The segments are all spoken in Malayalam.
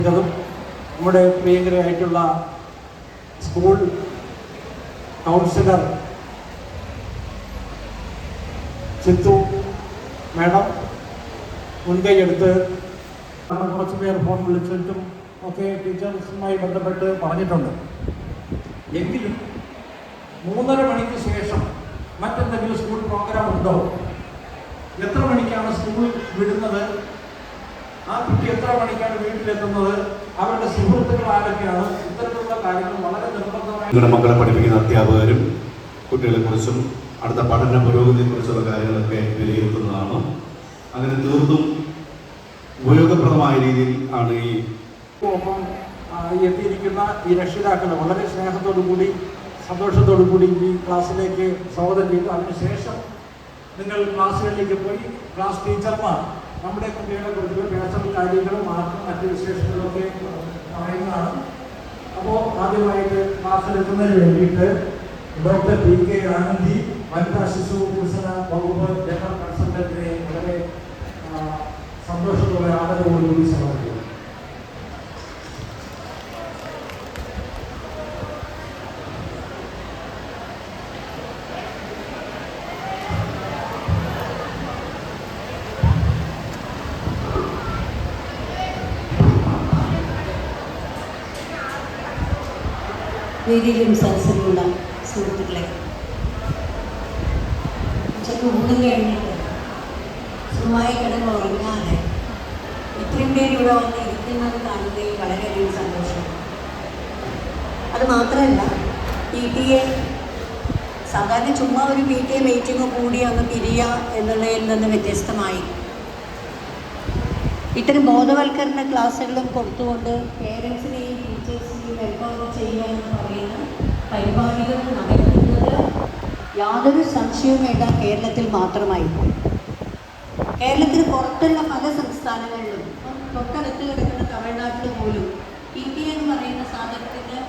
നമ്മുടെ പ്രിയങ്കരായിട്ടുള്ള സ്കൂൾ കൗൺസിലർ ചിത്തു മാഡം മുൻകൈയെടുത്ത് കുറച്ച് പേർ ഫോൺ വിളിച്ചിട്ടും ഒക്കെ ടീച്ചേഴ്സുമായി ബന്ധപ്പെട്ട് പറഞ്ഞിട്ടുണ്ട്. എങ്കിലും 3:30 മണിക്ക് ശേഷം മറ്റെന്തെങ്കിലും സ്കൂൾ പ്രോഗ്രാം ഉണ്ടോ, എത്ര മണിക്കാണ് സ്കൂൾ വിടുന്നത്, ആ കുട്ടി എത്ര മണിക്കാണ് വീട്ടിലെത്തുന്നത്, അവരുടെ സുഹൃത്തുക്കൾ ആരൊക്കെയാണ്, ഇത്തരത്തിലുള്ള കാര്യങ്ങൾ വളരെ നിർബന്ധമായി മക്കളെ പഠിപ്പിക്കുന്ന അധ്യാപകരും കുട്ടികളെക്കുറിച്ചും അടുത്ത പഠന പുരോഗതിയെക്കുറിച്ചുള്ള കാര്യങ്ങളൊക്കെ വിലയിരുത്തുന്നതാണ്. അങ്ങനെ തീർത്തും ഉപയോഗപ്രദമായ രീതിയിൽ ആണ് ഈ ഒപ്പം എത്തിയിരിക്കുന്ന ഈ രക്ഷിതാക്കൾ വളരെ സ്നേഹത്തോടു കൂടി സന്തോഷത്തോടു കൂടി ഈ ക്ലാസ്സിലേക്ക് സ്വാഗതം ചെയ്തു. അതിനുശേഷം നിങ്ങൾ ക്ലാസ്സുകളിലേക്ക് പോയി ക്ലാസ് ടീച്ചർമാർ നമ്മുടെ കുട്ടികളെ കുറിച്ചുള്ള പേഴ്സണൽ കാര്യങ്ങളും മാർക്കും മറ്റ് വിശേഷങ്ങളും ഒക്കെ പറയുന്നതാണ്. അപ്പോൾ ആദ്യമായിട്ട് ക്ലാസ്സിലെത്തുന്നതിന് വേണ്ടിയിട്ട് ഡോക്ടർ PK ആനന്ദി, വനിതാ ശിശു വികസന വകുപ്പ് ജനറൽ കൺസൾട്ടന്റിനെ വളരെ സന്തോഷത്തോടെ ആദരവോടുകൂടി സമർപ്പിക്കുന്നു. വേദിയിലും സദസ്സിലുള്ള സുഹൃത്തുക്കളെ, ഉച്ചക്ക് ഊണും കഴിഞ്ഞിട്ട് സുഖമായി കിടന്ന് ഉറങ്ങാതെ ഇത്രയും പേര് ഇവിടെ വന്ന് ഇരിക്കുന്നത് കാണുന്നതിൽ വളരെയധികം സന്തോഷം. അത് മാത്രമല്ല, PTA സാധാരണ ചുമ്മാ ഒരു PTA മീറ്റിംഗ് കൂടി അങ്ങ് പിരിയുക എന്നുള്ളതിൽ നിന്ന് വ്യത്യസ്തമായി ഇത്തരം ബോധവൽക്കരണ ക്ലാസ്സുകളും കൊടുത്തുകൊണ്ട് പേരൻസിനെയും ടീച്ചേഴ്സിനെയും എംപവർ ചെയ്യുക എന്ന് പറയുന്ന പരിപാടികൾ നടക്കുന്നത് യാതൊരു സംശയവും വേണ്ട കേരളത്തിൽ മാത്രമായി. കേരളത്തിന് പുറത്തുള്ള പല സംസ്ഥാനങ്ങളിലും തൊട്ടടുത്ത് കിടക്കുന്ന തമിഴ്നാട്ടിൽ പോലും PTA എന്ന് പറയുന്ന സാധനത്തിന്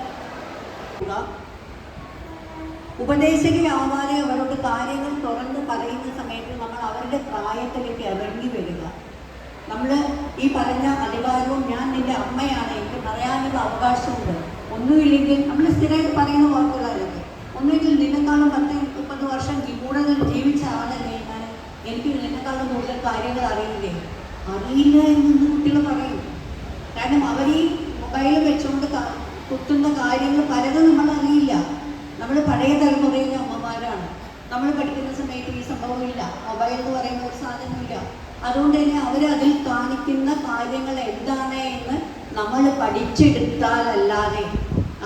ഉപദേശകയാവാതെ അവരോട് കാര്യങ്ങൾ തുറന്ന് പറയുന്ന സമയത്ത് നമ്മൾ അവരുടെ പ്രായത്തിലേക്ക് ഇറങ്ങി വരിക. നമ്മൾ ഈ പറഞ്ഞ അധികാരവും ഞാൻ നിൻ്റെ അമ്മയാണ്, എനിക്ക് പറയാനുള്ള അവകാശമുണ്ട്, ഒന്നുമില്ലെങ്കിൽ നമ്മൾ സ്ഥിരമായിട്ട് പറയുന്ന വാക്കുകളായിരുന്നു. ഒന്നുമില്ലെങ്കിൽ നിന്നെക്കാളും 10-30 വർഷം കൂടുതൽ ജീവിച്ച ആളല്ലേ ഞാൻ, എനിക്ക് നിന്നെക്കാളും കൂടുതൽ കാര്യങ്ങൾ അറിയില്ലേ? അറിയില്ല എന്നൊന്നും കുട്ടികൾ പറയും. കാരണം അവർ ഈ മൊബൈൽ വെച്ചുകൊണ്ട് കുത്തുന്ന കാര്യങ്ങൾ പലതും നമ്മൾ അറിയില്ല. നമ്മൾ പഴയ തലമുറയിലെ അമ്മമാരാണ്. നമ്മൾ പഠിക്കുന്ന സമയത്ത് ഈ സംഭവമില്ല, മൊബൈൽ എന്ന് പറയുന്ന ഒരു സാധനമില്ല. അതുകൊണ്ട് തന്നെ അവരതിൽ കാണിക്കുന്ന കാര്യങ്ങൾ എന്താണ് എന്ന് നമ്മൾ പഠിച്ചെടുത്താലല്ലാതെ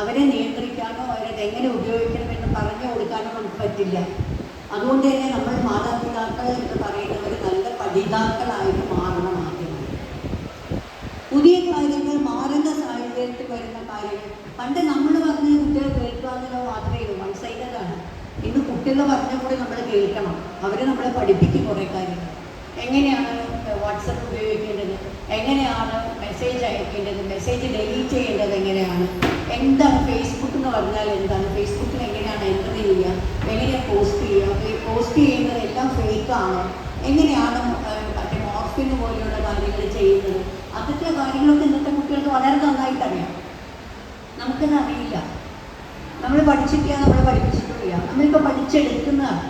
അവരെ നിയന്ത്രിക്കാനോ അവരത് എങ്ങനെ ഉപയോഗിക്കണമെന്ന് പറഞ്ഞു കൊടുക്കാനോ നമുക്ക് പറ്റില്ല. അതുകൊണ്ട് തന്നെ നമ്മൾ മാതാപിതാക്കൾ എന്ന് പറയുന്നവർ നല്ല പഠിതാക്കളായിട്ട് മാറണം. ആദ്യമായി പുതിയ കാര്യങ്ങൾ മാറുന്ന സാഹചര്യത്തിൽ വരുന്ന കാര്യങ്ങൾ പണ്ട് നമ്മൾ പറഞ്ഞ കുട്ടികൾ കേൾക്കുക എന്നുള്ളത് മാത്രമേ ഉള്ളൂ, വൺ സൈഡാണ്. ഇന്ന് കുട്ടികൾ പറഞ്ഞ കൂടെ നമ്മൾ കേൾക്കണം. അവർ നമ്മളെ പഠിപ്പിക്കും കുറേ കാര്യങ്ങൾ. എങ്ങനെയാണ് വാട്സപ്പ് ഉപയോഗിക്കേണ്ടത്, എങ്ങനെയാണ് മെസ്സേജ് അയക്കേണ്ടത്, മെസ്സേജ് ഡിലീറ്റ് ചെയ്യേണ്ടത് എങ്ങനെയാണ്, എന്താണ് ഫേസ്ബുക്ക് എന്ന് പറഞ്ഞാൽ എന്താണ്, ഫേസ്ബുക്കിൽ എങ്ങനെയാണ് എൻ്റർ ചെയ്യുക, എങ്ങനെയാണ് പോസ്റ്റ് ചെയ്യുക, പോസ്റ്റ് ചെയ്യുന്നത് എല്ലാം ഫേക്കാണ്, എങ്ങനെയാണ് മറ്റേ മോർഫിംഗ് പോലെയുള്ള കാര്യങ്ങൾ ചെയ്യുന്നത്, അതൊക്കെ കാര്യങ്ങളൊക്കെ ഇന്നത്തെ കുട്ടികൾക്ക് വളരെ നന്നായിട്ടറിയാം. നമുക്കത് അറിയില്ല. നമ്മൾ പഠിച്ചിട്ടില്ല, നമ്മളെ പഠിപ്പിച്ചിട്ടില്ല, നമ്മളിപ്പോൾ പഠിച്ചെടുക്കുന്നതാണ്.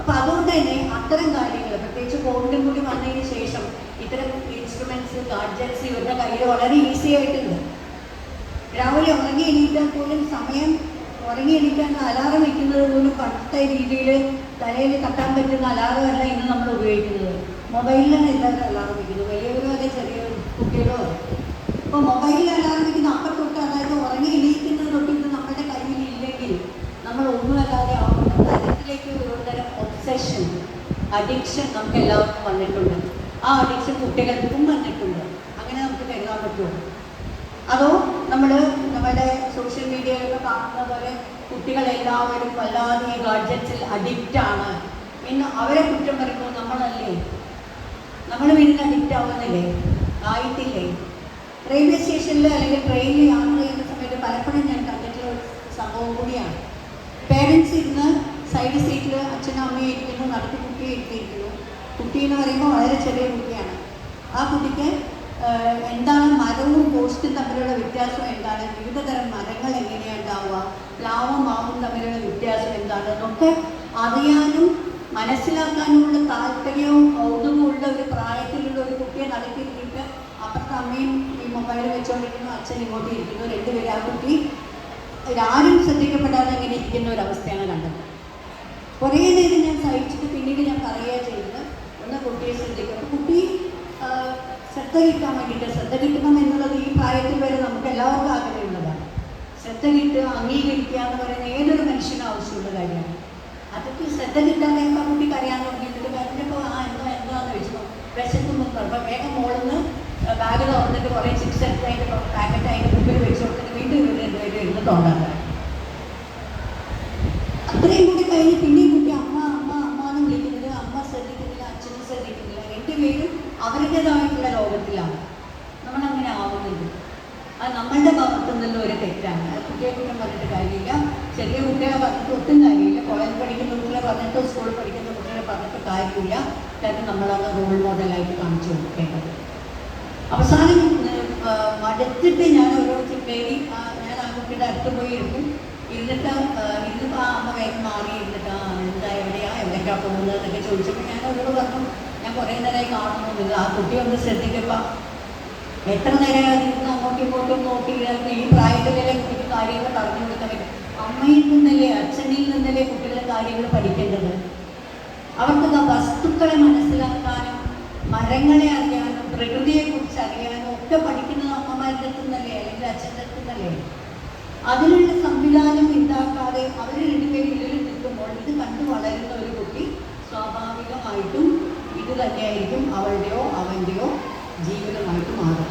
അപ്പോൾ അതുകൊണ്ട് തന്നെ അത്തരം കാര്യങ്ങൾ പ്രത്യേകിച്ച് കോവിഡും കൂടി വന്നതിന് ശേഷം ഇത്തരം ഇൻസ്ട്രുമെൻറ്റ്സ്, ഗാഡ്ജറ്റ്സ് ഇവരുടെ കയ്യിൽ വളരെ ഈസി ആയിട്ടുണ്ട്. രാവിലെ ഉറങ്ങി എണീറ്റാൽ പോലും ഉറങ്ങി എണീറ്റാൽ അലാറം വയ്ക്കുന്നത് പോലും പണ്ടത്തെ രീതിയിൽ തലയിൽ തട്ടാൻ പറ്റുന്ന അലാറമല്ല ഇന്ന് നമ്മൾ ഉപയോഗിക്കുന്നത്. മൊബൈലിലാണ് എല്ലാവരും അലാറം വയ്ക്കുന്നത്, വലിയവരും അതെ, ചെറിയ കുട്ടികളും അതെ. അപ്പോൾ മൊബൈലിൽ അലാറം വയ്ക്കുന്ന അപ്പം തൊട്ട്, അതായത് ഉറങ്ങി എണീക്കുന്നത് തൊട്ടിട്ട് നമ്മുടെ കയ്യിൽ ഇല്ലെങ്കിൽ നമ്മൾ ഒന്നുമല്ലാതെ ആവുന്ന തരത്തിലേക്ക് ഒരുതരം ഒബ്സഷൻ, അഡിക്ഷൻ നമുക്ക് എല്ലാവർക്കും വന്നിട്ടുണ്ട്. ആ അഡിക്ഷൻ കുട്ടികൾക്കും വന്നിട്ടുണ്ട്. അങ്ങനെ നമുക്ക് കരുതാൻ പറ്റുമോ? അതോ നമ്മുടെ സോഷ്യൽ മീഡിയയിലൊക്കെ കാണുന്ന പോലെ കുട്ടികളെല്ലാവരും വല്ലാതെ ഈ ഗാഡ്ജറ്റ്സിൽ അഡിക്റ്റാണ് എന്ന് അവരെ കുറ്റം പറയുമ്പോൾ നമ്മളല്ലേ, നമ്മൾ വീടിന് അഡിക്റ്റ് ആവുന്നില്ലേ? ആയിട്ടില്ലേ? റെയിൽവേ സ്റ്റേഷനിൽ അല്ലെങ്കിൽ ട്രെയിനിൽ യാത്ര ചെയ്യുന്ന സമയത്ത് പലപ്പോഴും ഞാൻ കണ്ടിട്ടുള്ള ഒരു സംഭവം കൂടിയാണ്. പേരൻസ് ഇരുന്ന് സൈഡ് സീറ്റിൽ അച്ഛനും അമ്മയും ഇരിക്കുന്നു, നടത്തി കുട്ടിയെ ഇരുത്തിയിരിക്കുന്നു. കുട്ടി എന്ന് പറയുമ്പോൾ വളരെ ചെറിയ കുട്ടിയാണ്. ആ കുട്ടിക്ക് എന്താണ് മരവും പോസ്റ്റും തമ്മിലുള്ള വ്യത്യാസം എന്താണ്, വിവിധ തരം മരങ്ങൾ എങ്ങനെയാണ് ഉണ്ടാവുക, പ്ലാവും മാവും തമ്മിലുള്ള വ്യത്യാസം എന്താണ് എന്നൊക്കെ അറിയാനും മനസ്സിലാക്കാനുമുള്ള താല്പര്യവും കൗതുകവും ഉള്ള ഒരു പ്രായത്തിലുള്ള ഒരു കുട്ടിയെ നടത്തിയിട്ട് അപ്പുറത്തെ അമ്മയും ഈ മൊബൈൽ വെച്ചുകൊണ്ടിരിക്കുന്നു, അച്ഛൻ ഇങ്ങോട്ട് ഇരിക്കുന്നു, രണ്ടുപേരും ആ കുട്ടി ആരും ശ്രദ്ധിക്കപ്പെടാതെ ഇങ്ങനെ ഇരിക്കുന്ന ഒരവസ്ഥയാണ് കണ്ടത്. കുറേ നേരം ഞാൻ സഹിച്ചിട്ട് പിന്നീട് ഞാൻ പറയുക ചെയ്തത്, ഒന്ന് കുട്ടിയെ ശ്രദ്ധിക്കണം. കുട്ടി ശ്രദ്ധ കിട്ടാൻ വേണ്ടിയിട്ട്, ശ്രദ്ധ കിട്ടണം എന്നുള്ളത് ഈ പ്രായത്തിൽ വരെ നമുക്ക് എല്ലാവർക്കും ആഗ്രഹമുള്ളതാണ്. ശ്രദ്ധ കിട്ടുക, അംഗീകരിക്കുക എന്ന് പറയുന്ന ഏതൊരു മനുഷ്യനും ആവശ്യമുള്ള കാര്യമാണ്. അതൊക്കെ ശ്രദ്ധ കിട്ടാതെ ആ കുട്ടി കരയാൻ തുടങ്ങിയിട്ട് കരഞ്ഞപ്പോൾ എന്താന്ന് വെച്ചു വിശക്കുന്നു അപ്പോൾ വേഗം മോളിന്ന് ബാഗ് തുറന്നിട്ട് കുറേ ചിപ്സ് എടുത്തായിട്ട് പാക്കറ്റ് അതിൻ്റെ മുമ്പിൽ വെച്ച് കൊടുത്തിട്ട് വീണ്ടും ഇരുന്ന് തോണ്ടാറ്. അത്രയും കൂടി കഴിഞ്ഞ് പിന്നെയും കുട്ടി അമ്മ അമ്മ അമ്മ എന്ന് വിളിക്കുന്നത്, അമ്മ ശ്രദ്ധിക്കുന്നില്ല, അച്ഛനും ശ്രദ്ധിക്കുന്നില്ല, രണ്ടുപേരും അവരുടേതായിട്ടുള്ള ലോകത്തിലാണ്. നമ്മളങ്ങനെ ആവുന്നുണ്ട്. അത് നമ്മളുടെ ഭാഗത്തു നിന്നുള്ള ഒരു തെറ്റാണ്. കുട്ടിയെ കുറ്റം പറഞ്ഞിട്ട് കാര്യമില്ല, ചെറിയ കുട്ടികളെ പറഞ്ഞിട്ട് ഒട്ടും കാര്യമില്ല, കോളേജ് പഠിക്കുന്ന കുട്ടികളെ പറഞ്ഞിട്ടോ സ്കൂളിൽ പഠിക്കുന്ന കുട്ടികളെ പറഞ്ഞിട്ട് കാര്യമില്ല. കാരണം നമ്മളത് റോൾ മോഡലായിട്ട് കാണിച്ചു കൊടുക്കേണ്ടത്. അവസാനം മടുത്തിട്ട് ഞാൻ ഓരോരുത്തർ കയറി ഞാൻ ആ കുട്ടിയുടെ അടുത്ത് പോയി എടുക്കും. ഇരുന്നിപ്പോൾ ആ അമ്മ കൈ മാറി ഇരുന്നിട്ട് എന്താ എവിടേക്കാ പോകുന്നത് എന്നൊക്കെ ചോദിച്ചപ്പോൾ ഞാൻ അവരോട് പറഞ്ഞു, ഞാൻ കുറേ നേരമായി കാണുന്നില്ല, ആ കുട്ടി ഒന്ന് ശ്രദ്ധിക്കപ്പോൾ എത്ര നേരം ഇരുന്ന് അങ്ങോട്ടും ഇങ്ങോട്ടും നോക്കി ഈ പ്രായത്തിലെ കുട്ടിക്ക് കാര്യങ്ങൾ പറഞ്ഞു കൊടുക്കാൻ പറ്റും. അമ്മയിൽ നിന്നല്ലേ അച്ഛനിൽ നിന്നല്ലേ കുട്ടികളെ കാര്യങ്ങൾ പഠിക്കേണ്ടത്. അവർക്ക് വസ്തുക്കളെ മനസ്സിലാക്കാനും മരങ്ങളെ അറിയാനും പ്രകൃതിയെക്കുറിച്ച് അറിയാനും ഒക്കെ പഠിക്കുന്നത് അമ്മമാരുടെ അടുത്ത് നിന്നല്ലേ, അല്ലെങ്കിൽ അച്ഛൻ്റെ അടുത്ത് നിന്നല്ലേ. അതിനുള്ള സംവിധാനം ഉണ്ടാക്കാതെ അവർ രണ്ടുപേരും ഇതിൽ നിൽക്കുമ്പോൾ ഇത് കണ്ടു വളരുന്ന ഒരു കുട്ടി സ്വാഭാവികമായിട്ടും ഇത് തന്നെയായിരിക്കും അവളുടെയോ അവൻ്റെയോ ജീവിതമായിട്ട് മാറും.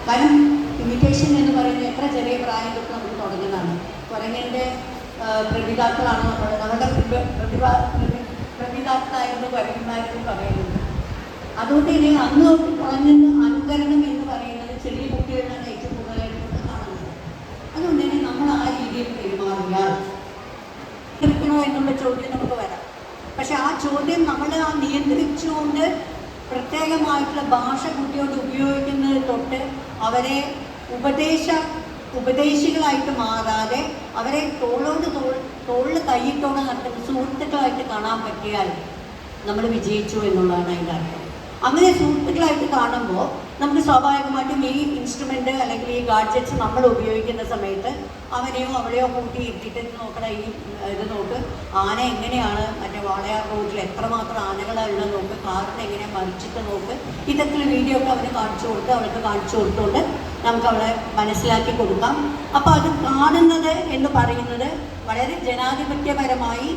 കാരണം ഇമിറ്റേഷൻ എന്ന് പറയുന്നത് എത്ര ചെറിയ പ്രായം തൊട്ട് നമുക്ക് തുടങ്ങുന്നതാണ്. കുരങ്ങൻ്റെ പ്രതിതാക്കളാണ് നമ്മുടെ പ്രതിതാക്കളായിരുന്നു കുരങ്ങന്മാരെന്ന് പറയുന്നത്. അതുകൊണ്ട് തന്നെ അന്ന് തൊട്ട് കുറഞ്ഞെന്ന് അനുകരണം എന്ന് പറയുന്നത് ചെറിയ കുട്ടികളിലാണ് ഏറ്റവും കൂടുതലായിട്ട് കാണുന്നത്. അതുകൊണ്ട് തന്നെ നമ്മൾ ആ രീതിയിൽ പെരുമാറിയാൽ നിൽക്കണോ എന്നുള്ള ചോദ്യം നമുക്ക് വരാം. പക്ഷെ ആ ചോദ്യം നമ്മൾ ആ നിയന്ത്രിച്ചുകൊണ്ട് പ്രത്യേകമായിട്ടുള്ള ഭാഷ കുട്ടിയോട് ഉപയോഗിക്കുന്നത് തൊട്ട് അവരെ ഉപദേശികളായിട്ട് മാറാതെ അവരെ തോളിൽ കൈയിട്ടോടെ നടത്തുന്ന സുഹൃത്തുക്കളായിട്ട് കാണാൻ പറ്റിയാൽ നമ്മൾ വിജയിച്ചു എന്നുള്ളതാണ് അതിൻ്റെ അർത്ഥം. അങ്ങനെ സുഹൃത്തുക്കളായിട്ട് കാണുമ്പോൾ നമുക്ക് സ്വാഭാവികമായിട്ടും ഈ ഇൻസ്ട്രുമെൻ്റ് അല്ലെങ്കിൽ ഈ ഗാഡ്ജറ്റ്സ് നമ്മൾ ഉപയോഗിക്കുന്ന സമയത്ത് അവനെയോ അവളെയോ കൂട്ടി ഇരുത്തിയിട്ട് നോക്കണം, ഈ ഇത് നോക്ക്, ആന എങ്ങനെയാണ് മറ്റേ വാളയാർ റോഡിൽ എത്രമാത്രം ആനകളുള്ളത് നോക്ക്, കാറിന് എങ്ങനെ മറിച്ചിട്ട് നോക്ക്, ഇത്തരത്തിലുള്ള വീഡിയോ ഒക്കെ അവന് കാണിച്ചു കൊടുത്ത് അവൾക്ക് കാണിച്ചു കൊടുത്തുകൊണ്ട് നമുക്ക് അവളെ മനസ്സിലാക്കി കൊടുക്കാം. അപ്പോൾ അത് കാണുന്നത് എന്ന് പറയുന്നത് വളരെ ജനാധിപത്യപരമായി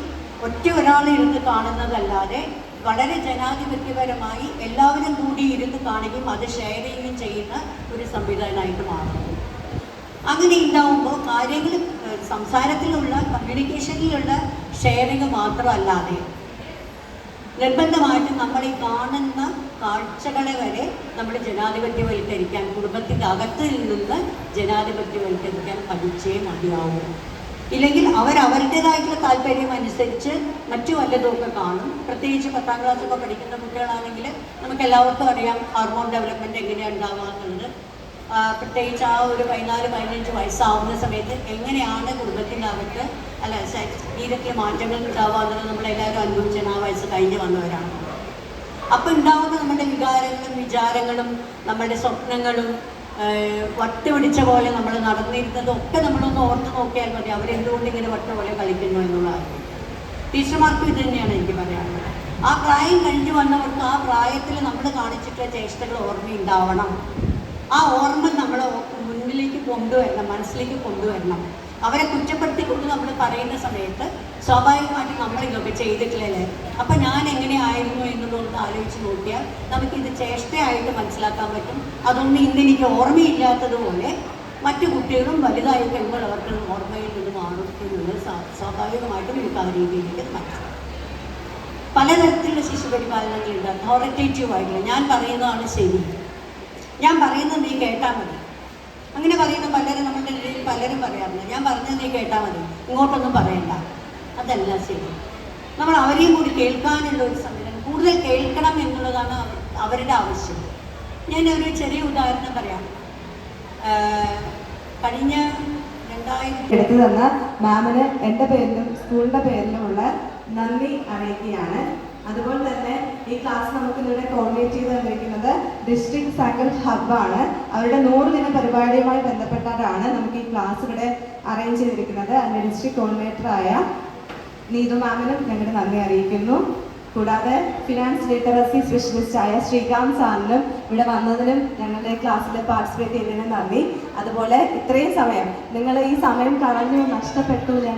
ഒറ്റ ഒരാളിരുന്ന് കാണുന്നതല്ലാതെ വളരെ ജനാധിപത്യപരമായി എല്ലാവരും കൂടി ഇരുന്ന് കാണുകയും അത് ഷെയർ ചെയ്യുകയും ചെയ്യുന്ന ഒരു സംവിധാനമായിട്ട് മാറും. അങ്ങനെ ഉണ്ടാവുമ്പോൾ കാര്യങ്ങൾ സംസാരത്തിലുള്ള കമ്മ്യൂണിക്കേഷനിലുള്ള ഷെയറിങ് മാത്രമല്ലാതെ നിർബന്ധമായിട്ടും നമ്മൾ ഈ കാണുന്ന കാഴ്ചകളെ വരെ നമ്മൾ ജനാധിപത്യവൽക്കരിക്കാൻ, കുടുംബത്തിൻ്റെ അകത്തിൽ നിന്ന് ജനാധിപത്യവൽക്കരിക്കാൻ പഠിച്ചേ മതിയാവും. ഇല്ലെങ്കിൽ അവരവരുടേതായിട്ടുള്ള താല്പര്യം അനുസരിച്ച് മറ്റു വല്ലതുമൊക്കെ കാണും. പ്രത്യേകിച്ച് 10ാം ക്ലാസ്സൊക്കെ പഠിക്കുന്ന കുട്ടികളാണെങ്കിൽ നമുക്ക് എല്ലാവർക്കും അറിയാം ഹോർമോൺ ഡെവലപ്മെൻറ്റ് എങ്ങനെയാണ് ഉണ്ടാവുക എന്നുള്ളത്. പ്രത്യേകിച്ച് ആ ഒരു 14-15 വയസ്സാവുന്ന സമയത്ത് എങ്ങനെയാണ് കുടുംബത്തിൻ്റെ അകത്ത് ശരീരത്തിൽ മാറ്റങ്ങൾ ഉണ്ടാവുക എന്നുള്ളത് നമ്മളെല്ലാവരും അനുഭവിച്ചാണ്, ആ വയസ്സ് കഴിഞ്ഞ് വന്നവരാണ്. അപ്പോൾ ഉണ്ടാവുന്ന നമ്മുടെ വികാരങ്ങളും വിചാരങ്ങളും നമ്മുടെ സ്വപ്നങ്ങളും വട്ട് പിടിച്ച പോലെ നമ്മൾ നടന്നിരുന്നതും ഒക്കെ നമ്മളൊന്ന് ഓർത്ത് നോക്കിയാൽ മതി. അവരെന്തുകൊണ്ട് ഇങ്ങനെ വട്ട് പോലെ കളിക്കുന്നു എന്നുള്ളതാണ്. ടീച്ചർമാർക്കും ഇത് തന്നെയാണ് എനിക്ക് പറയാനുള്ളത്. ആ പ്രായം കഴിഞ്ഞ് വന്നവർക്ക് ആ പ്രായത്തിൽ നമ്മൾ കാണിച്ചിട്ടുള്ള ചേഷ്ടകൾ ഓർമ്മയുണ്ടാവണം. ആ ഓർമ്മ നമ്മൾ മുന്നിലേക്ക് കൊണ്ടുവരണം, മനസ്സിലേക്ക് കൊണ്ടുവരണം. അവരെ കുറ്റപ്പെടുത്തിക്കൊണ്ട് നമ്മൾ പറയുന്ന സമയത്ത് സ്വാഭാവികമായിട്ടും നമ്മൾ ഇതൊക്കെ ചെയ്തിട്ടില്ലല്ലേ, അപ്പം ഞാൻ എങ്ങനെയായിരുന്നു എന്നുള്ളതൊന്ന് ആലോചിച്ച് നോക്കിയാൽ നമുക്കിത് ചേഷ്ടയായിട്ട് മനസ്സിലാക്കാൻ പറ്റും. അതൊന്നും ഇന്നെനിക്ക് ഓർമ്മയില്ലാത്തതുപോലെ മറ്റു കുട്ടികളും വലുതായി കഴിയുമ്പോൾ അവർക്ക് ഓർമ്മയിൽ നിന്ന് മാറും എന്നുള്ളത് സ്വാഭാവികമായിട്ടും എനിക്ക് ആ രീതിയിലേക്ക് മനസ്സിലാക്കും. പലതരത്തിലുള്ള ശിശുപരിപാലനങ്ങളുണ്ട്. അതോറിറ്റേറ്റീവായിട്ടുള്ള ഞാൻ പറയുന്നതാണ് ശരി, ഞാൻ പറയുന്നത് നീ കേട്ടാൽ മതി, അങ്ങനെ പറയുന്ന പലരും നമ്മുടെ ഇടയിൽ പലരും പറയാറുണ്ട്. ഞാൻ പറഞ്ഞത് നീ കേട്ടാൽ മതി, ഇങ്ങോട്ടൊന്നും പറയണ്ട. അതല്ല ശരി. നമ്മൾ അവരെയും കൂടി കേൾക്കാനുള്ള ഒരു സംവിധാനം, കൂടുതൽ കേൾക്കണം എന്നുള്ളതാണ് അവരുടെ ആവശ്യം. ഞാനൊരു ചെറിയ ഉദാഹരണം പറയാം. കഴിഞ്ഞ 2000 എടുത്തു തന്ന മാമിന് എൻ്റെ പേരിലും സ്കൂളിൻ്റെ പേരിലുമുള്ള നന്ദി അറിയിക്കുകയാണ്. അതുപോലെ തന്നെ ഈ ക്ലാസ് നമുക്കിവിടെ കോർഡിനേറ്റ് ചെയ്ത് തന്നിരിക്കുന്നത് ഡിസ്ട്രിക്ട് സൈക്കിൾ ഹബ്ബാണ്. അവരുടെ 100 ദിന പരിപാടിയുമായി ബന്ധപ്പെട്ടാണ് നമുക്ക് ഈ ക്ലാസ് ഇവിടെ അറേഞ്ച് ചെയ്തിരിക്കുന്നത്. അതിൻ്റെ ഡിസ്ട്രിക്ട് കോർഡിനേറ്ററായ നീതു മാമിനും ഞങ്ങളുടെ നന്ദി അറിയിക്കുന്നു. കൂടാതെ ഫിനാൻസ് ലിറ്ററസി സ്പെഷ്യലിസ്റ്റായ ശ്രീകാന്ത് സാറിനും ഇവിടെ വന്നതിനും ഞങ്ങളുടെ ക്ലാസ്സിൽ പാർട്ടിസിപ്പേറ്റ് ചെയ്തതിനും നന്ദി. അതുപോലെ ഇത്രയും സമയം നിങ്ങൾ ഈ സമയം കളഞ്ഞു നഷ്ടപ്പെട്ടു ഞാൻ